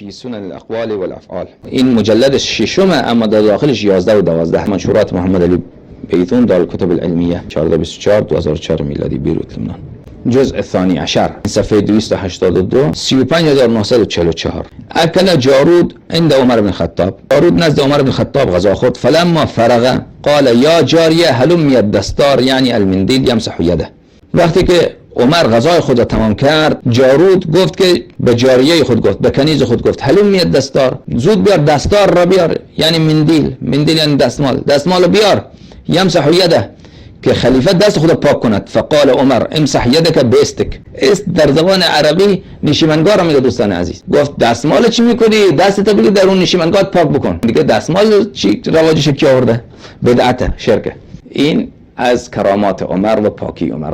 فی سنن الاقوال والافعال. این مجلد ششم اما در داخلش 11 و 12 منشورات محمد علی بیتون دارالکتب العلمیه 1424 2004 میلادی بیروت لبنان. جزء الثاني عشر صفحه 282 35944. اکل جارود عند عمر بن الخطاب. جارود نزد عمر بن الخطاب غذا خورد. فلما فرغ قال یا جاریه هلمی الدستار یعنی المندیل یمسح یده. وقتی که عمر غذای خود را تمام کرد، جارود گفت که به جاریه خود گفت، به کنیز خود گفت هلمی الدستار، زود بیار دستار را بیار، یعنی مندیل، مندیل یعنی دستمال بیار، یمسح یده که خلیفه دست خود پاک کند. فقال عمر امسح یدک باستک. است در زبان عربی نشیمنگاه را میگه دوستان عزیز. گفت دستمال چی میکنی؟ دستت بگیر در اون نشیمنگاه پاک بکن. دیگه دستمال چی رواجش کی آورده؟ بدعت، شرک. این از کرامات عمر و پاکی عمر.